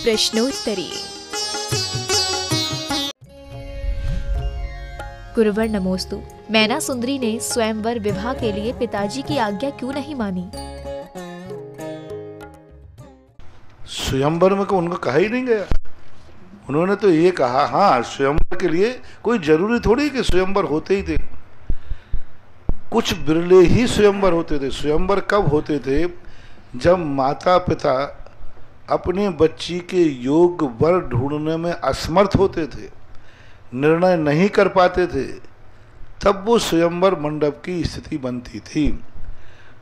प्रश्नोत्तरी। गुरुवर नमोस्तु। मैना सुंदरी ने स्वयंवर विवाह के लिए पिताजी की आज्ञा क्यों नहीं मानी? स्वयंवर में को उनको कहा ही नहीं गया। उन्होंने तो ये कहा, हाँ स्वयंवर के लिए कोई जरूरी थोड़ी कि स्वयंवर होते ही थे, कुछ बिरले ही स्वयंवर होते थे। स्वयंवर कब होते थे? जब माता पिता अपने बच्ची के योग्य वर ढूंढने में असमर्थ होते थे, निर्णय नहीं कर पाते थे, तब वो स्वयंवर मंडप की स्थिति बनती थी।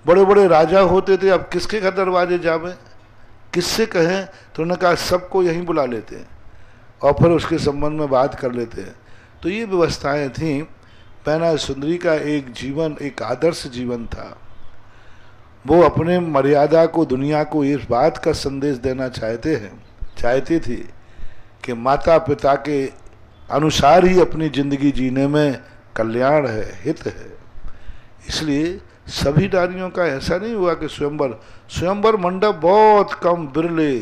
बड़े बड़े राजा होते थे, अब किसके घर दरवाजे जावे, किससे कहें? तो उन्होंने कहा सबको यहीं बुला लेते हैं और फिर उसके संबंध में बात कर लेते हैं। तो ये व्यवस्थाएं थीं। मैना सुंदरी का एक जीवन एक आदर्श जीवन था। वो अपने मर्यादा को, दुनिया को इस बात का संदेश देना चाहते थे कि माता पिता के अनुसार ही अपनी जिंदगी जीने में कल्याण है, हित है। इसलिए सभी नारियों का ऐसा नहीं हुआ कि स्वयंवर मंडप बहुत कम, बिरले,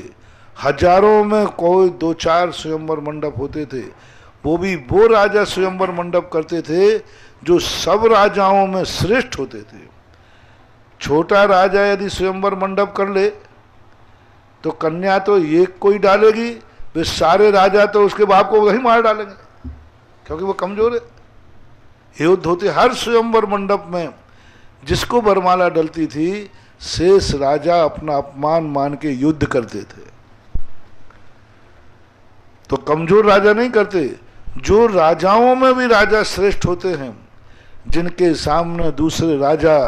हजारों में कोई 2-4 स्वयंवर मंडप होते थे। वो भी वो राजा स्वयंवर मंडप करते थे जो सब राजाओं में श्रेष्ठ होते थे। छोटा राजा यदि स्वयंवर मंडप कर ले तो कन्या तो एक कोई डालेगी, वे सारे राजा तो उसके बाप को वही मार डालेंगे क्योंकि वो कमजोर है। युद्ध होते हर स्वयंवर मंडप में, जिसको वरमाला डलती थी शेष राजा अपना अपमान मान के युद्ध करते थे। तो कमजोर राजा नहीं करते। जो राजाओं में भी राजा श्रेष्ठ होते हैं, जिनके सामने दूसरे राजा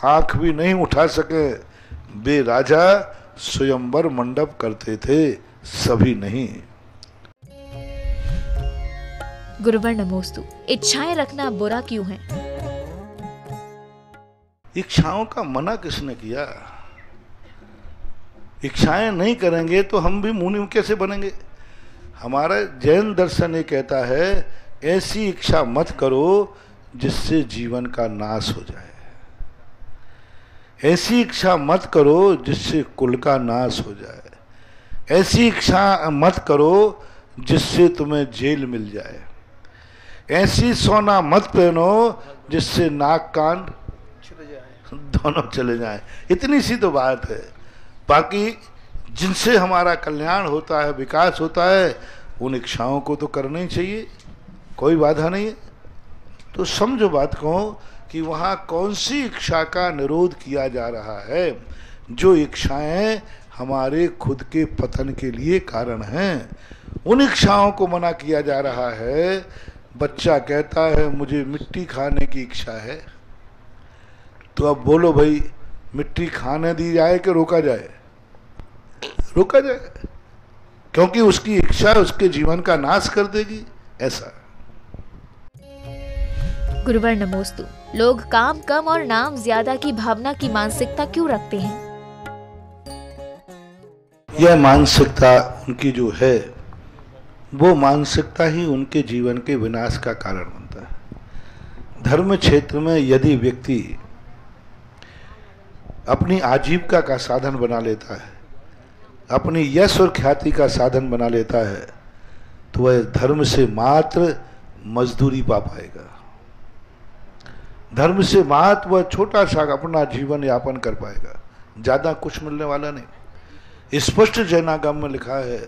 आंख भी नहीं उठा सके, वे राजा स्वयंवर मंडप करते थे, सभी नहीं। गुरुवर नमोस्तु। इच्छाएं रखना बुरा क्यों है? इच्छाओं का मना किसने किया? इच्छाएं नहीं करेंगे तो हम भी मुनि कैसे बनेंगे? हमारा जैन दर्शन ये कहता है, ऐसी इच्छा मत करो जिससे जीवन का नाश हो जाए। ऐसी इच्छा मत करो जिससे कुल का नाश हो जाए। ऐसी इच्छा मत करो जिससे तुम्हें जेल मिल जाए। ऐसी सोना मत पहनो जिससे नाक कान दोनों चले जाएं। इतनी सी तो बात है। बाकी जिनसे हमारा कल्याण होता है, विकास होता है, उन इच्छाओं को तो करना ही चाहिए, कोई बाधा नहीं है। तो समझो बात को कि वहाँ कौन सी इच्छा का निरोध किया जा रहा है। जो इच्छाएं हमारे खुद के पतन के लिए कारण हैं, उन इच्छाओं को मना किया जा रहा है। बच्चा कहता है मुझे मिट्टी खाने की इच्छा है, तो अब बोलो भाई, मिट्टी खाने दी जाए कि रोका जाए? रोका जाए, क्योंकि उसकी इच्छा उसके जीवन का नाश कर देगी। ऐसा। गुरुवर नमोस्तु। लोग काम कम और नाम ज्यादा की भावना की मानसिकता क्यों रखते हैं? यह मानसिकता उनकी जो है, वो मानसिकता ही उनके जीवन के विनाश का कारण बनता है। धर्म क्षेत्र में यदि व्यक्ति अपनी आजीविका का साधन बना लेता है, अपनी यश और ख्याति का साधन बना लेता है, तो वह धर्म से मात्र मजदूरी पा पाएगा। धर्म से मात्र वह छोटा सा अपना जीवन यापन कर पाएगा, ज्यादा कुछ मिलने वाला नहीं। स्पष्ट जैनागम में लिखा है,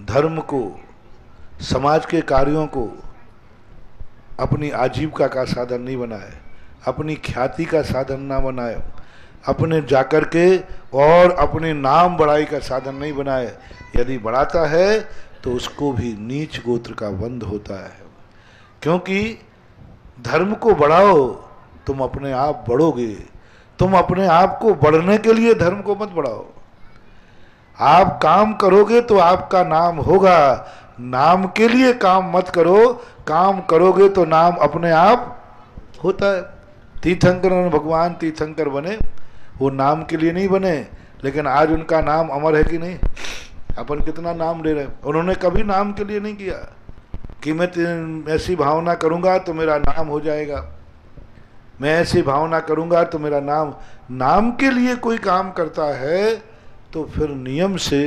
धर्म को, समाज के कार्यों को अपनी आजीविका का साधन नहीं बनाए, अपनी ख्याति का साधन ना बनाए, अपने जाकर के और अपने नाम बढ़ाई का साधन नहीं बनाए। यदि बढ़ाता है तो उसको भी नीच गोत्र का वंद होता है। क्योंकि धर्म को बढ़ाओ, तुम अपने आप बढ़ोगे। तुम अपने आप को बढ़ने के लिए धर्म को मत बढ़ाओ। आप काम करोगे तो आपका नाम होगा, नाम के लिए काम मत करो। काम करोगे तो नाम अपने आप होता है। तीर्थंकर भगवान तीर्थंकर बने, वो नाम के लिए नहीं बने, लेकिन आज उनका नाम अमर है कि नहीं? अपन कितना नाम ले रहे हैं। उन्होंने कभी नाम के लिए नहीं किया कि मैं ऐसी भावना करूंगा तो मेरा नाम हो जाएगा, मैं ऐसी भावना करूंगा तो मेरा नाम के लिए कोई काम करता है तो फिर नियम से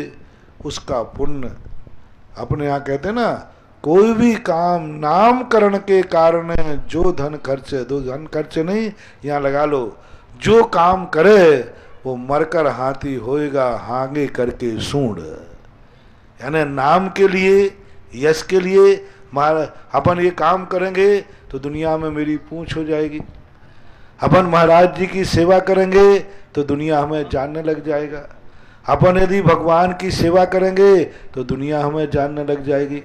उसका पुण्य। अपने यहाँ कहते हैं ना, कोई भी काम नामकरण के कारण जो धन खर्चे, दो धन खर्चे नहीं, यहाँ लगा लो, जो काम करे वो मरकर हाथी होएगा, हांगे करके सूंड। यानी नाम के लिए, यश के लिए अपन ये काम करेंगे तो दुनिया में मेरी पूंछ हो जाएगी। अपन महाराज जी की सेवा करेंगे तो दुनिया हमें जानने लग जाएगा। अपन यदि भगवान की सेवा करेंगे तो दुनिया हमें जानने लग जाएगी।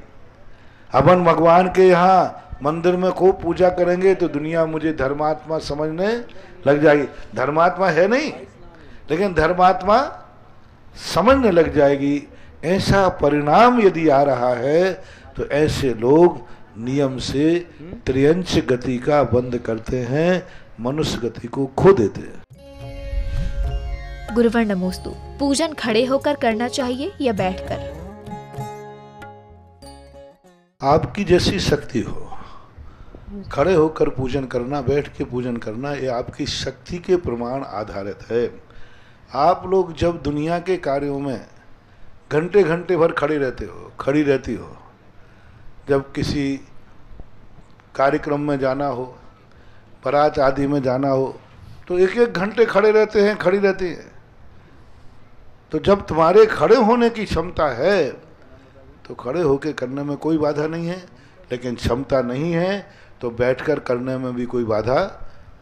अपन भगवान के यहाँ मंदिर में खूब पूजा करेंगे तो दुनिया मुझे धर्मात्मा समझने लग जाएगी। धर्मात्मा है नहीं, लेकिन धर्मात्मा समझने लग जाएगी। ऐसा परिणाम यदि आ रहा है तो ऐसे लोग नियम से त्रियंश गति का बंद करते हैं, मनुष्य गति को खो देते हैं। गुरुवर नमोस्तु। पूजन खड़े होकर करना चाहिए या बैठकर? आपकी जैसी शक्ति हो, खड़े होकर पूजन करना, बैठ के पूजन करना, ये आपकी शक्ति के प्रमाण आधारित है। आप लोग जब दुनिया के कार्यों में घंटे घंटे भर खड़े रहते हो, खड़ी रहती हो, जब किसी कार्यक्रम में जाना हो, बारात आदि में जाना हो, तो एक एक घंटे खड़े रहते हैं, खड़ी रहती है। तो जब तुम्हारे खड़े होने की क्षमता है तो खड़े होकर करने में कोई बाधा नहीं है, लेकिन क्षमता नहीं है तो बैठकर करने में भी कोई बाधा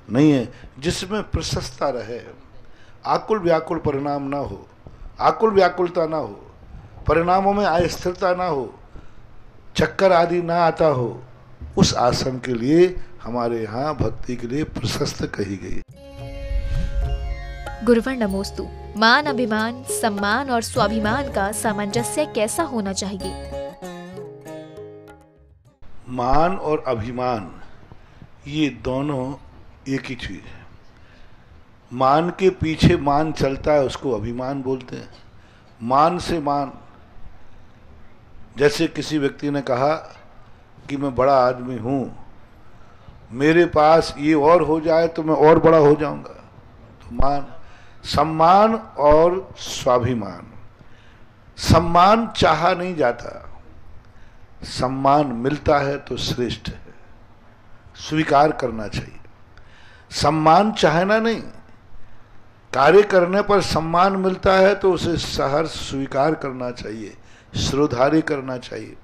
नहीं है, जिसमें प्रशस्तता रहे, आकुल व्याकुल परिणाम ना हो, आकुल व्याकुलता ना हो, परिणामों में अस्थिरता ना हो, चक्कर आदि ना आता हो, उस आसन के लिए हमारे यहाँ भक्ति के लिए प्रशस्त कही गई। गुरुवर नमोस्तु। मान, अभिमान, सम्मान और स्वाभिमान का सामंजस्य कैसा होना चाहिए? मान और अभिमान ये दोनों एक ही चीज है। मान के पीछे मान चलता है, उसको अभिमान बोलते हैं। मान से मान, जैसे किसी व्यक्ति ने कहा कि मैं बड़ा आदमी हूं, मेरे पास ये और हो जाए तो मैं और बड़ा हो जाऊंगा, तो मान। सम्मान और स्वाभिमान। सम्मान चाहा नहीं जाता, सम्मान मिलता है तो श्रेष्ठ है, स्वीकार करना चाहिए। सम्मान चाहना नहीं, कार्य करने पर सम्मान मिलता है तो उसे सहर्ष स्वीकार करना चाहिए, श्रोधारी करना चाहिए।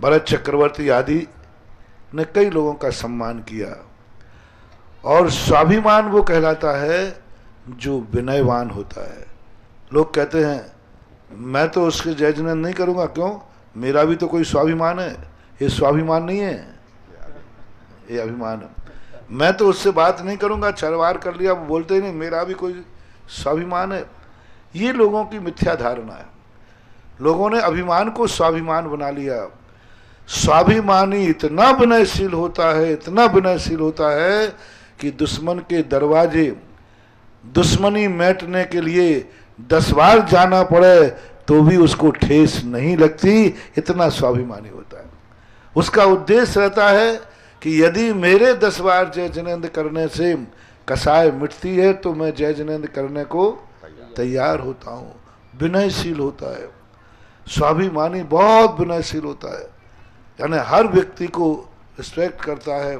भरत चक्रवर्ती आदि ने कई लोगों का सम्मान किया। और स्वाभिमान वो कहलाता है जो विनयवान होता है। लोग कहते हैं मैं तो उसके जजमेंट नहीं करूंगा, क्यों, मेरा भी तो कोई स्वाभिमान है। ये स्वाभिमान नहीं है, ये अभिमान है। मैं तो उससे बात नहीं करूंगा, चरवार कर लिया, वो बोलते ही नहीं, मेरा भी कोई स्वाभिमान है। ये लोगों की मिथ्या धारणा है। लोगों ने अभिमान को स्वाभिमान बना लिया। स्वाभिमानी इतना विनयशील होता है, इतना विनयशील होता है कि दुश्मन के दरवाजे, दुश्मनी मिटने के लिए 10 बार जाना पड़े तो भी उसको ठेस नहीं लगती, इतना स्वाभिमानी होता है। उसका उद्देश्य रहता है कि यदि मेरे 10 बार जय जिनेंद्र करने से कसाय मिटती है तो मैं जय जिनेंद्र करने को तैयार होता हूँ। विनयशील होता है, स्वाभिमानी बहुत विनयशील होता है, यानी हर व्यक्ति को रिस्पेक्ट करता है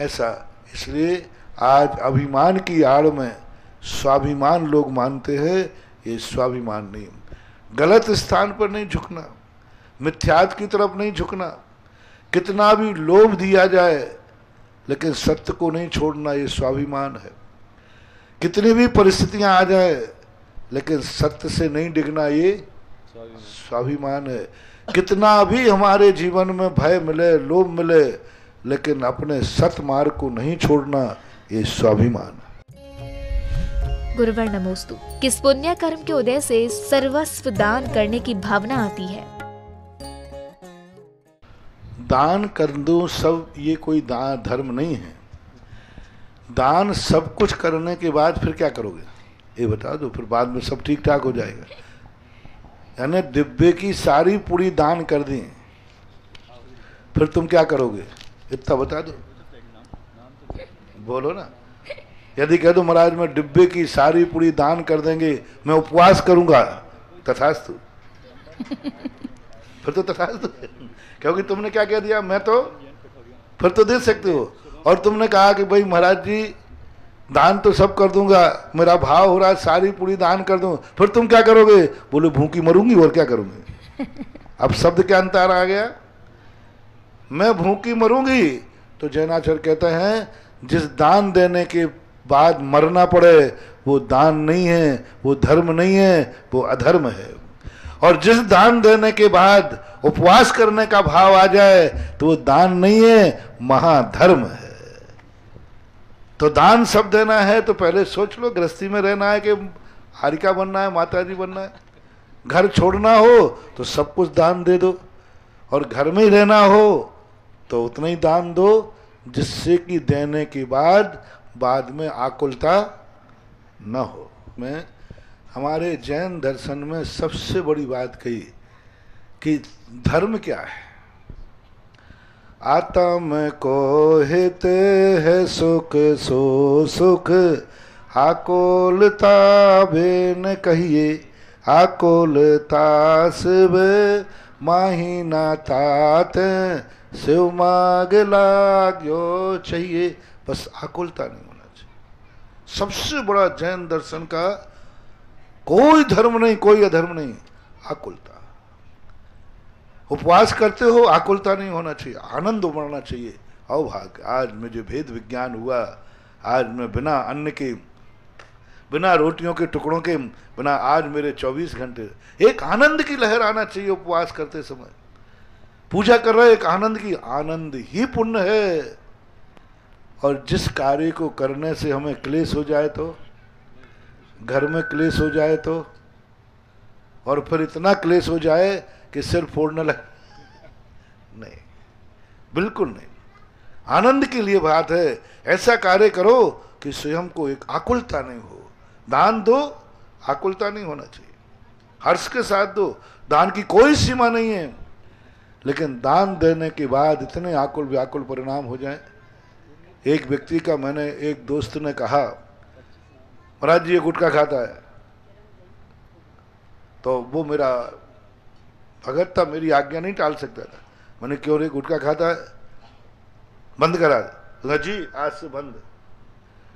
ऐसा। इसलिए आज अभिमान की आड़ में स्वाभिमान लोग मानते हैं, ये स्वाभिमान नहीं। गलत स्थान पर नहीं झुकना, मिथ्यात की तरफ नहीं झुकना। कितना भी लोभ दिया जाए लेकिन सत्य को नहीं छोड़ना, ये स्वाभिमान है। कितनी भी परिस्थितियां आ जाए लेकिन सत्य से नहीं डिगना, ये स्वाभिमान है। कितना भी हमारे जीवन में भय मिले, लोभ मिले, लेकिन अपने सत्य मार्ग को नहीं छोड़ना, ये स्वाभिमान है। गुरुवर नमोस्तु। किस पुण्य कर्म के उदय से सर्वस्व दान करने की भावना आती है? दान कर दो सब, ये कोई दान धर्म नहीं है। दान सब कुछ करने के बाद फिर क्या करोगे, ये बता दो, फिर बाद में सब ठीक ठाक हो जाएगा। यानी डिब्बे की सारी पूरी दान कर दी, फिर तुम क्या करोगे, इतना बता दो, बोलो ना। यदि कह दो महाराज मैं डिब्बे की सारी पूरी दान कर देंगे, मैं उपवास करूंगा, तथास्तु, फिर तो तथास्तु है, क्योंकि तुमने क्या कह दिया, मैं तो, फिर तो दे सकते हो। और तुमने कहा कि भाई महाराज जी दान तो सब कर दूंगा, मेरा भाव हो रहा है सारी पूरी दान कर दूं, फिर तुम क्या करोगे? बोले भूखी मरूंगी और क्या करूंगी। अब शब्द क्या अंतर आ गया, मैं भूखी मरूंगी। तो जैनाचार्य कहते हैं जिस दान देने के बाद मरना पड़े वो दान नहीं है, वो धर्म नहीं है, वो अधर्म है। और जिस दान देने के बाद उपवास करने का भाव आ जाए तो वो दान नहीं है, महाधर्म है। तो दान सब देना है तो पहले सोच लो, गृहस्थी में रहना है कि हारिका बनना है, माताजी बनना है। घर छोड़ना हो तो सब कुछ दान दे दो, और घर में ही रहना हो तो उतना ही दान दो जिससे कि देने के बाद में आकुलता न हो। मैं हमारे जैन दर्शन में सबसे बड़ी बात कही कि धर्म क्या है। आत्म को हित है सुख सो सुख, आकुलता बेन कहिए, आकुलता शिव माही ना तात, शिव माग लाग्यो चाहिए। बस आकुलता नहीं होना चाहिए। सबसे बड़ा जैन दर्शन का कोई धर्म नहीं, कोई अधर्म नहीं, आकुलता। उपवास करते हो, आकुलता नहीं होना चाहिए, आनंद उमड़ना चाहिए। आओ भाग, आज मुझे भेद विज्ञान हुआ, आज मैं बिना अन्न के, बिना रोटियों के टुकड़ों के, बिना, आज मेरे 24 घंटे, एक आनंद की लहर आना चाहिए उपवास करते समय। पूजा कर रहे एक आनंद की, आनंद ही पुण्य है। और जिस कार्य को करने से हमें क्लेश हो जाए तो, घर में क्लेश हो जाए तो, और फिर इतना क्लेश हो जाए कि सिर फोड़ने लगे, नहीं, बिल्कुल नहीं। आनंद के लिए बात है। ऐसा कार्य करो कि स्वयं को एक आकुलता नहीं हो। दान दो, आकुलता नहीं होना चाहिए, हर्ष के साथ दो, दान की कोई सीमा नहीं है। लेकिन दान देने के बाद इतने आकुल व्याकुल परिणाम हो जाए। एक व्यक्ति का, मैंने एक दोस्त ने कहा, महाराज जी ये गुटखा खाता है, तो वो मेरा भगत था, मेरी आज्ञा नहीं टाल सकता था। मैंने क्यों रे, गुटखा खाता है, बंद करा दे। जी आज से बंद,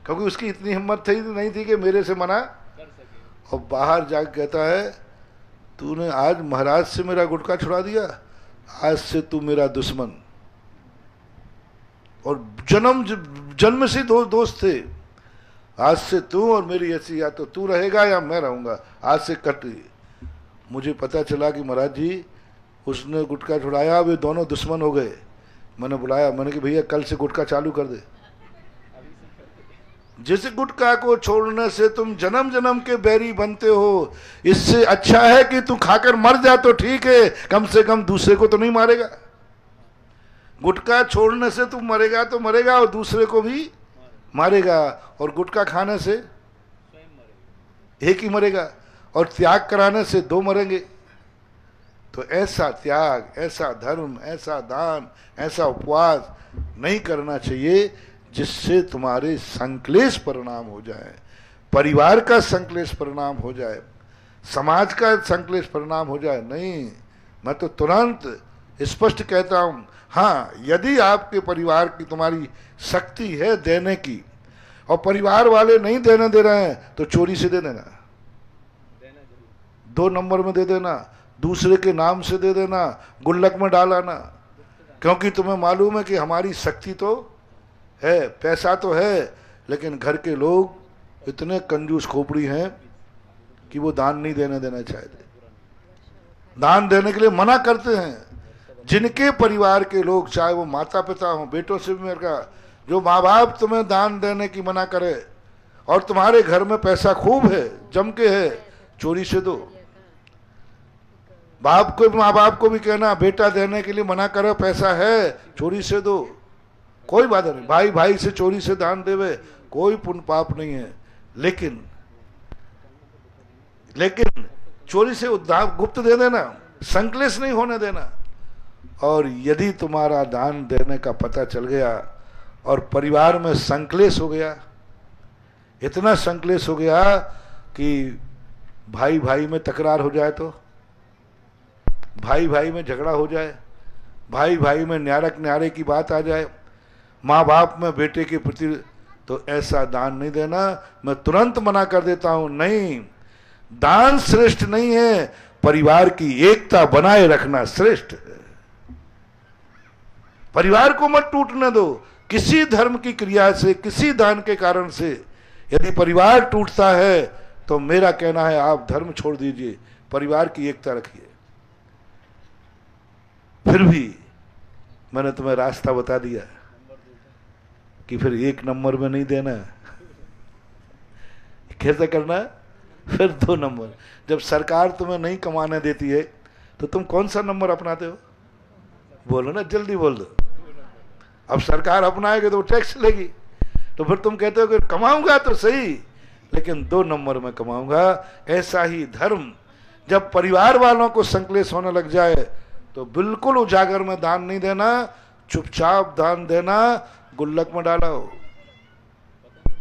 क्योंकि उसकी इतनी हिम्मत थी नहीं थी कि मेरे से मना कर सके। और बाहर जाकर कहता है तूने आज महाराज से मेरा गुटखा छुड़ा दिया, आज से तू मेरा दुश्मन। और जन्म से दो दोस्त थे, आज से तू और मेरी ऐसी, या तो तू रहेगा या मैं रहूंगा, आज से कट गई। मुझे पता चला कि महाराज जी उसने गुटखा छुड़ाया, वे दोनों दुश्मन हो गए। मैंने बुलाया, मैंने कि भैया कल से गुटखा चालू कर दे। जिस गुटखा को छोड़ने से तुम जन्म जन्म के बैरी बनते हो, इससे अच्छा है कि तू खाकर मर जा तो ठीक है, कम से कम दूसरे को तो नहीं मारेगा। गुटखा छोड़ने से तू मरेगा तो मरेगा, और दूसरे को भी मारेगा। और गुटखा खाने से एक ही मरेगा, और त्याग कराने से दो मरेंगे। तो ऐसा त्याग, ऐसा धर्म, ऐसा दान, ऐसा उपवास नहीं करना चाहिए जिससे तुम्हारे संक्लेश परिणाम हो जाए, परिवार का संक्लेश परिणाम हो जाए, समाज का संक्लेश परिणाम हो जाए। नहीं, मैं तो तुरंत स्पष्ट कहता हूं, हाँ यदि आपके परिवार की, तुम्हारी शक्ति है देने की, और परिवार वाले नहीं देने दे रहे हैं तो चोरी से दे देना, 2 नंबर में दे देना, दूसरे के नाम से दे देना, गुल्लक में डाल आना। क्योंकि तुम्हें मालूम है कि हमारी शक्ति तो है, पैसा तो है, लेकिन घर के लोग इतने कंजूस खोपड़ी हैं कि वो दान नहीं देना चाहते, दान देने के लिए मना करते हैं। जिनके परिवार के लोग, चाहे वो माता पिता हो, बेटों से भी मेरे का, जो माँ बाप तुम्हें दान देने की मना करे, और तुम्हारे घर में पैसा खूब है, जम के है, चोरी से दो। बाप को, माँ बाप को भी कहना, बेटा देने के लिए मना करो, पैसा है, चोरी से दो, कोई बाधा नहीं। भाई भाई से चोरी से दान देवे, कोई पुण्य पाप नहीं है। लेकिन चोरी से गुप्त दे देना, संक्लेश नहीं होने देना। और यदि तुम्हारा दान देने का पता चल गया और परिवार में संक्लेश हो गया, इतना संक्लेश हो गया कि भाई भाई में तकरार हो जाए, तो भाई भाई में झगड़ा हो जाए, भाई भाई में न्यारक न्यारे की बात आ जाए, माँ बाप में बेटे के प्रति, तो ऐसा दान नहीं देना। मैं तुरंत मना कर देता हूं, नहीं, दान श्रेष्ठ नहीं है, परिवार की एकता बनाए रखना श्रेष्ठ है। परिवार को मत टूटने दो। किसी धर्म की क्रिया से, किसी दान के कारण से यदि परिवार टूटता है तो मेरा कहना है आप धर्म छोड़ दीजिए, परिवार की एकता रखिए। फिर भी मैंने तुम्हें रास्ता बता दिया कि फिर 1 नंबर में नहीं देना, कैसे करना, फिर 2 नंबर। जब सरकार तुम्हें नहीं कमाने देती है तो तुम कौन सा नंबर अपनाते हो? बोलो ना, जल्दी बोल दो। अब सरकार अपनाएगी तो टैक्स लेगी, तो फिर तुम कहते हो कि कमाऊंगा तो सही, लेकिन 2 नंबर में कमाऊंगा। ऐसा ही धर्म, जब परिवार वालों को संकलेश होने लग जाए तो बिल्कुल उजागर में दान नहीं देना, चुपचाप दान देना, गुल्लक में डालो,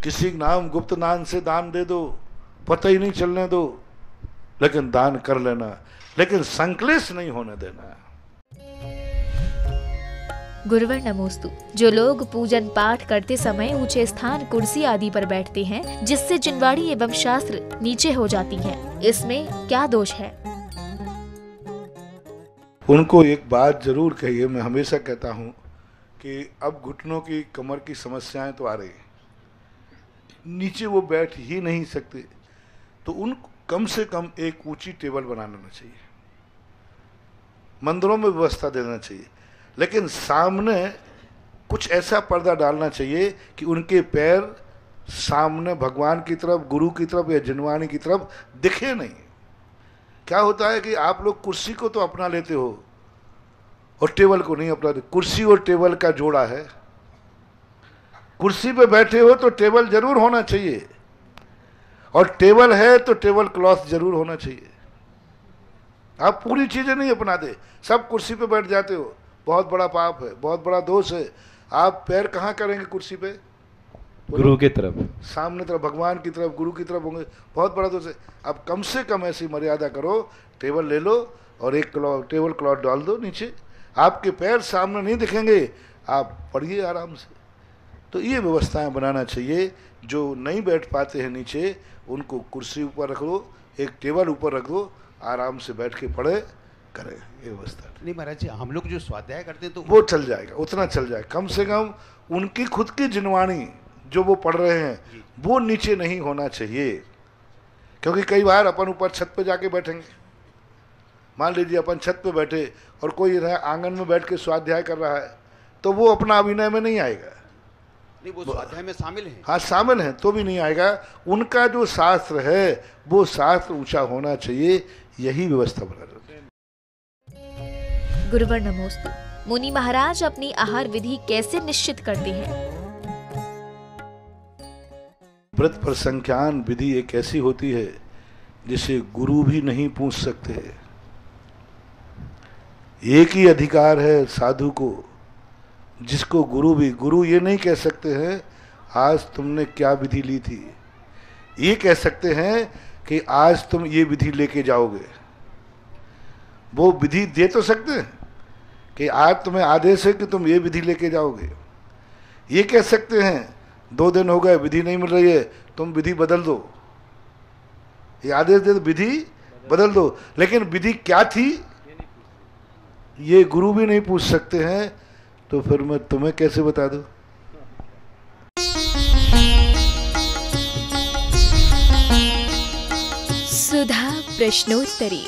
किसी नाम गुप्त नाम से दान दे दो, पता ही नहीं चलने दो, लेकिन दान कर लेना, लेकिन संकलेश नहीं होने देना। गुरुवर नमोस्तु। जो लोग पूजन पाठ करते समय ऊंचे स्थान, कुर्सी आदि पर बैठते हैं, जिससे जिनवाड़ी एवं शास्त्र नीचे हो जाती हैं, इसमें क्या दोष है? उनको एक बात जरूर कहिए, मैं हमेशा कहता हूं कि अब घुटनों की, कमर की समस्याएं तो आ रही, नीचे वो बैठ ही नहीं सकते, तो उन कम से कम एक ऊंची टेबल बना लेना चाहिए, मंदिरों में व्यवस्था देना चाहिए, लेकिन सामने कुछ ऐसा पर्दा डालना चाहिए कि उनके पैर सामने भगवान की तरफ, गुरु की तरफ या जिनवाणी की तरफ दिखे नहीं। क्या होता है कि आप लोग कुर्सी को तो अपना लेते हो और टेबल को नहीं अपनाते। कुर्सी और टेबल का जोड़ा है, कुर्सी पे बैठे हो तो टेबल जरूर होना चाहिए, और टेबल है तो टेबल क्लॉथ जरूर होना चाहिए। आप पूरी चीजें नहीं अपनाते, सब कुर्सी पे बैठ जाते हो, बहुत बड़ा पाप है, बहुत बड़ा दोष है। आप पैर कहाँ करेंगे कुर्सी पे? गुरु की तरफ, सामने तरफ, भगवान की तरफ, गुरु की तरफ होंगे, बहुत बड़ा दोष है। अब कम से कम ऐसी मर्यादा करो, टेबल ले लो और एक टेबल क्लॉथ डाल दो नीचे, आपके पैर सामने नहीं दिखेंगे, आप पढ़िए आराम से। तो ये व्यवस्थाएं बनाना चाहिए। जो नहीं बैठ पाते हैं नीचे, उनको कुर्सी ऊपर रख दो, एक टेबल ऊपर रख दो, आराम से बैठ के पढ़े करें, ये व्यवस्था। नहीं महाराज जी, हम लोग जो स्वाध्याय करते हैं तो वो चल जाएगा, उतना चल जाएगा। कम से कम उनकी खुद की जिनवाणी जो वो पढ़ रहे हैं वो नीचे नहीं होना चाहिए, क्योंकि कई बार अपन ऊपर छत पे जाके बैठेंगे। मान लीजिए अपन छत पे बैठे और कोई आंगन में बैठ के स्वाध्याय कर रहा है, तो वो अपना अभिनय में नहीं आएगा। नहीं, वो स्वाध्याय में शामिल है। हाँ, शामिल हैं तो भी नहीं आएगा। उनका जो शास्त्र है वो शास्त्र ऊंचा होना चाहिए, यही व्यवस्था बना रहे। गुरुवर नमोस्तु। मुनि महाराज अपनी आहार विधि कैसे निश्चित करते हैं? व्रत पर संख्यान विधि एक ऐसी होती है जिसे गुरु भी नहीं पूछ सकते। एक ही अधिकार है साधु को, जिसको गुरु ये नहीं कह सकते हैं आज तुमने क्या विधि ली थी, ये कह सकते हैं कि आज तुम ये विधि लेके जाओगे। वो विधि दे तो सकते हैं कि आज तुम्हें आदेश है कि तुम ये विधि लेके जाओगे। ये कह सकते हैं 2 दिन हो गए विधि नहीं मिल रही है, तुम विधि बदल दो, ये आदेश दे, विधि बदल दो। लेकिन विधि क्या थी ये गुरु भी नहीं पूछ सकते हैं, तो फिर मैं तुम्हें कैसे बता दूं? सुधा प्रश्नोत्तरी।